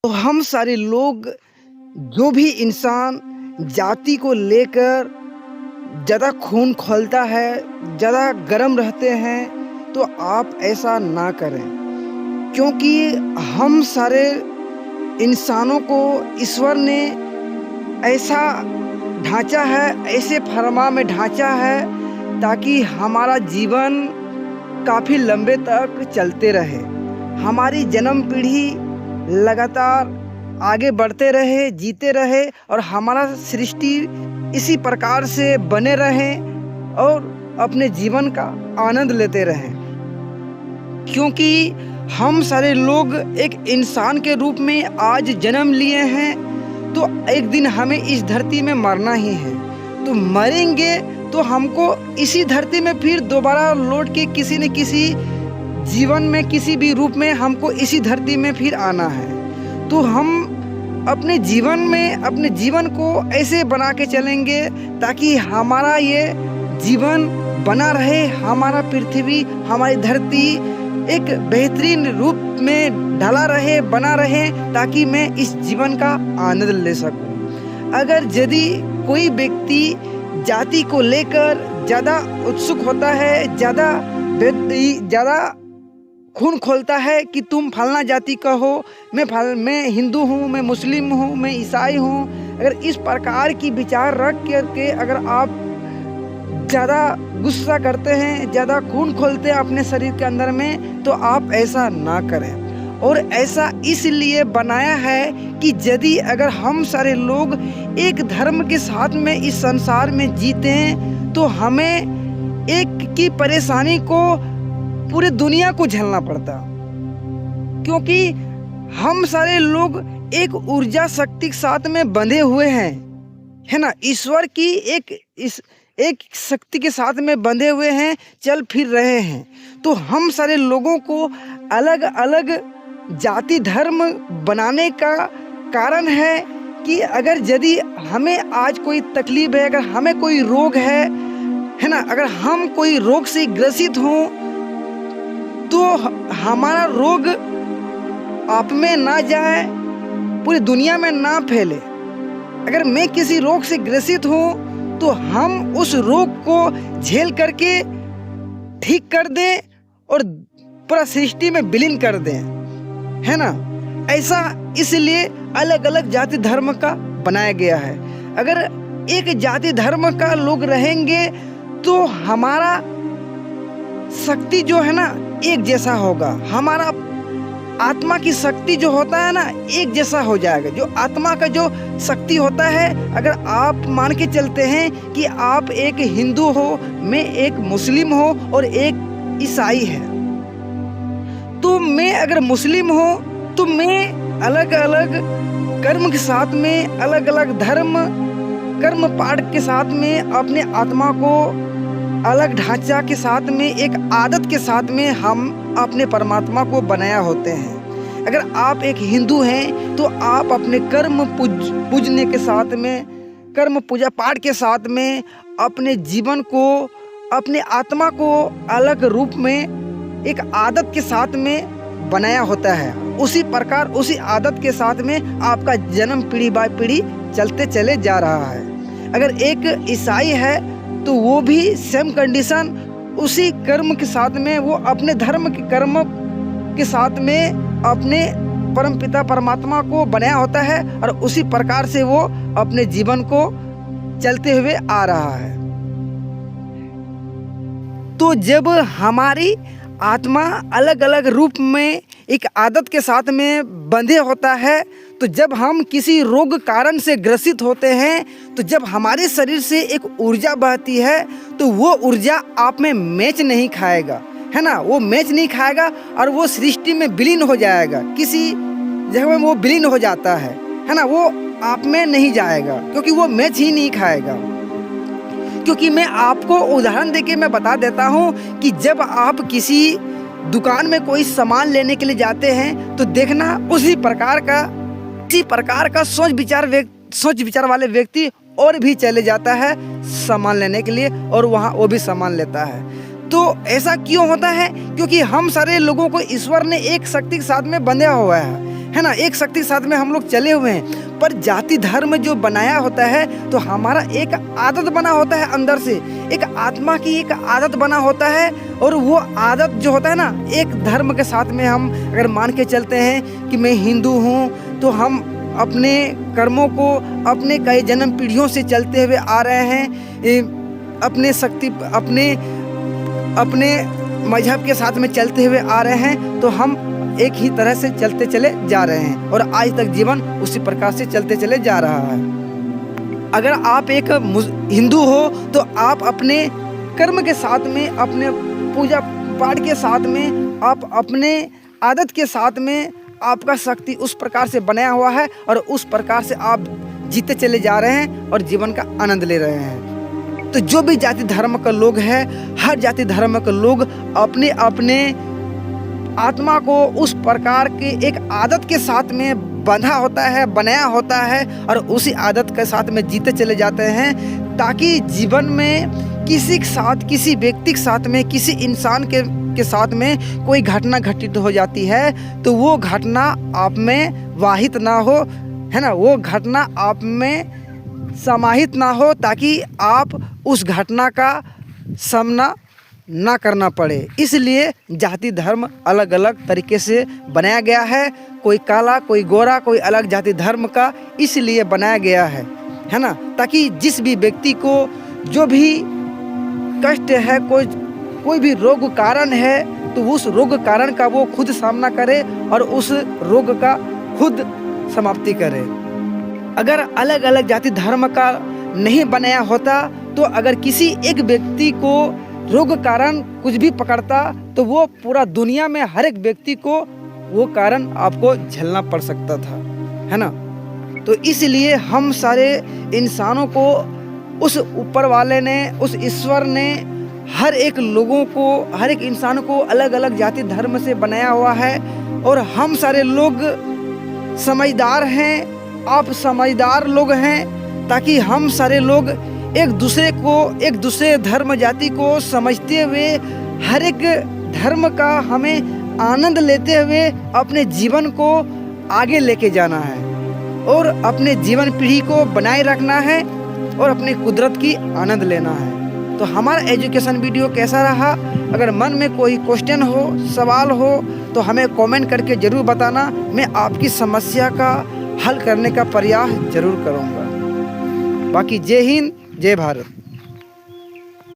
तो हम सारे लोग जो भी इंसान जाति को लेकर ज़्यादा खून खौलता है, ज़्यादा गर्म रहते हैं, तो आप ऐसा ना करें। क्योंकि हम सारे इंसानों को ईश्वर ने ऐसा ढाँचा है, ऐसे फरमा में ढाँचा है ताकि हमारा जीवन काफ़ी लंबे तक चलते रहे। हमारी जन्म पीढ़ी लगातार आगे बढ़ते रहे, जीते रहे और हमारा सृष्टि इसी प्रकार से बने रहें और अपने जीवन का आनंद लेते रहें। क्योंकि हम सारे लोग एक इंसान के रूप में आज जन्म लिए हैं, तो एक दिन हमें इस धरती में मरना ही है। तो मरेंगे तो हमको इसी धरती में फिर दोबारा लौट के किसी न किसी जीवन में, किसी भी रूप में हमको इसी धरती में फिर आना है। तो हम अपने जीवन में अपने जीवन को ऐसे बना के चलेंगे ताकि हमारा ये जीवन बना रहे, हमारा पृथ्वी, हमारी धरती एक बेहतरीन रूप में ढला रहे, बना रहे, ताकि मैं इस जीवन का आनंद ले सकूं। अगर यदि कोई व्यक्ति जाति को लेकर ज़्यादा उत्सुक होता है, ज़्यादा खून खोलता है कि तुम फलना जाति का हो, मैं हिंदू हूँ, मैं मुस्लिम हूँ, मैं ईसाई हूँ, अगर इस प्रकार की विचार रख करके अगर आप ज़्यादा गुस्सा करते हैं, ज़्यादा खून खोलते हैं अपने शरीर के अंदर में, तो आप ऐसा ना करें। और ऐसा इसलिए बनाया है कि यदि अगर हम सारे लोग एक धर्म के साथ में इस संसार में जीते हैं, तो हमें एक की परेशानी को पूरे दुनिया को झेलना पड़ता। क्योंकि हम सारे लोग एक ऊर्जा शक्ति के साथ में बंधे हुए हैं, है ना। ईश्वर की एक शक्ति के साथ में बंधे हुए हैं, चल फिर रहे हैं। तो हम सारे लोगों को अलग अलग जाति धर्म बनाने का कारण है कि अगर यदि हमें आज कोई तकलीफ है, अगर हमें कोई रोग है ना, अगर हम कोई रोग से ग्रसित हों, तो हमारा रोग आप में ना जाए, पूरी दुनिया में ना फैले। अगर मैं किसी रोग से ग्रसित हूँ तो हम उस रोग को झेल करके ठीक कर दें और पूरा सृष्टि में विलीन कर दें, है ना। ऐसा इसलिए अलग अलग जाति धर्म का बनाया गया है। अगर एक जाति धर्म का लोग रहेंगे तो हमारा शक्ति जो है ना एक जैसा होगा, हमारा आत्मा की शक्ति जो होता है ना एक जैसा हो जाएगा। जो आत्मा का जो शक्ति होता है, अगर आप मान के चलते हैं कि आप एक हिंदू हो, मैं एक मुस्लिम हो और एक ईसाई है, तो मैं अगर मुस्लिम हूँ तो मैं अलग अलग कर्म के साथ में, अलग अलग धर्म कर्म पाठ के साथ में अपने आत्मा को अलग ढांचा के साथ में, एक आदत के साथ में हम अपने परमात्मा को बनाया होते हैं। अगर आप एक हिंदू हैं तो आप अपने कर्म पूजने के साथ में, कर्म पूजा पाठ के साथ में अपने जीवन को, अपने आत्मा को अलग रूप में एक आदत के साथ में बनाया होता है। उसी प्रकार उसी आदत के साथ में आपका जन्म पीढ़ी बाय पीढ़ी चलते चले जा रहा है। अगर एक ईसाई है तो वो भी सेम कंडीशन उसी कर्म के साथ में, वो अपने धर्म के कर्म के साथ में अपने परमपिता परमात्मा को बनाया होता है और उसी प्रकार से वो अपने जीवन को चलते हुए आ रहा है। तो जब हमारी आत्मा अलग अलग रूप में एक आदत के साथ में बंधे होता है, तो जब हम किसी रोग कारण से ग्रसित होते हैं, तो जब हमारे शरीर से एक ऊर्जा बहती है, तो वो ऊर्जा आप में मैच नहीं खाएगा, है ना। वो मैच नहीं खाएगा और वो सृष्टि में विलीन हो जाएगा, किसी जगह में वो विलीन हो जाता है ना। वो आप में नहीं जाएगा क्योंकि वो मैच ही नहीं खाएगा। क्योंकि मैं आपको उदाहरण देके मैं बता देता हूँ कि जब आप किसी दुकान में कोई सामान लेने के लिए जाते हैं, तो देखना उसी प्रकार का सोच विचार वाले व्यक्ति और भी चले जाता है सामान लेने के लिए और वहाँ वो भी सामान लेता है। तो ऐसा क्यों होता है? क्योंकि हम सारे लोगों को ईश्वर ने एक शक्ति के साथ में बंधा हुआ है। है ना, एक शक्ति के साथ में हम लोग चले हुए हैं। पर जाति धर्म जो बनाया होता है तो हमारा एक आदत बना होता है, अंदर से एक आत्मा की एक आदत बना होता है। और वो आदत जो होता है ना, एक धर्म के साथ में हम अगर मान के चलते हैं कि मैं हिंदू हूँ, तो हम अपने कर्मों को अपने कई जन्म पीढ़ियों से चलते हुए आ रहे हैं, अपने मजहब के साथ में चलते हुए आ रहे हैं, तो हम एक ही तरह से चलते चले जा रहे हैं और आज तक जीवन उसी प्रकार से चलते चले जा रहा है। अगर आप एक हिंदू हो तो आप अपने कर्म के साथ में, अपने पूजा पाठ के साथ में, आप अपने आदत के साथ में आपका शक्ति उस प्रकार से बनाया हुआ है और उस प्रकार से आप जीते चले जा रहे हैं और जीवन का आनंद ले रहे हैं। तो जो भी जाति धर्म का लोग है, हर जाति धर्म के लोग अपने अपने आत्मा को उस प्रकार के एक आदत के साथ में बंधा होता है, बनाया होता है और उसी आदत के साथ में जीते चले जाते हैं, ताकि जीवन में किसी के साथ, किसी व्यक्ति के साथ में, किसी इंसान के साथ में कोई घटना घटित हो जाती है तो वो घटना आप में वाहित ना हो, है ना, वो घटना आप में समाहित ना हो, ताकि आप उस घटना का सामना ना करना पड़े। इसलिए जाति धर्म अलग अलग तरीके से बनाया गया है। कोई काला, कोई गोरा, कोई अलग जाति धर्म का इसलिए बनाया गया है ना, ताकि जिस भी व्यक्ति को जो भी कष्ट है, कोई भी रोग कारण है, तो उस रोग कारण का वो खुद सामना करे और उस रोग का खुद समाप्ति करे। अगर अलग अलग जाति धर्म का नहीं बनाया होता तो अगर किसी एक व्यक्ति को रोग कारण कुछ भी पकड़ता तो वो पूरा दुनिया में हर एक व्यक्ति को वो कारण आपको झेलना पड़ सकता था, है ना। तो इसलिए हम सारे इंसानों को उस ऊपर वाले ने, उस ईश्वर ने हर एक लोगों को, हर एक इंसान को अलग अलग जाति धर्म से बनाया हुआ है। और हम सारे लोग समझदार हैं, आप समझदार लोग हैं, ताकि हम सारे लोग एक दूसरे धर्म जाति को समझते हुए हर एक धर्म का हमें आनंद लेते हुए अपने जीवन को आगे लेके जाना है और अपने जीवन पीढ़ी को बनाए रखना है और अपने कुदरत की आनंद लेना है। तो हमारा एजुकेशन वीडियो कैसा रहा? अगर मन में कोई क्वेश्चन हो, सवाल हो तो हमें कमेंट करके ज़रूर बताना। मैं आपकी समस्या का हल करने का प्रयास ज़रूर करूँगा। बाकी जय हिंद, जय भारत।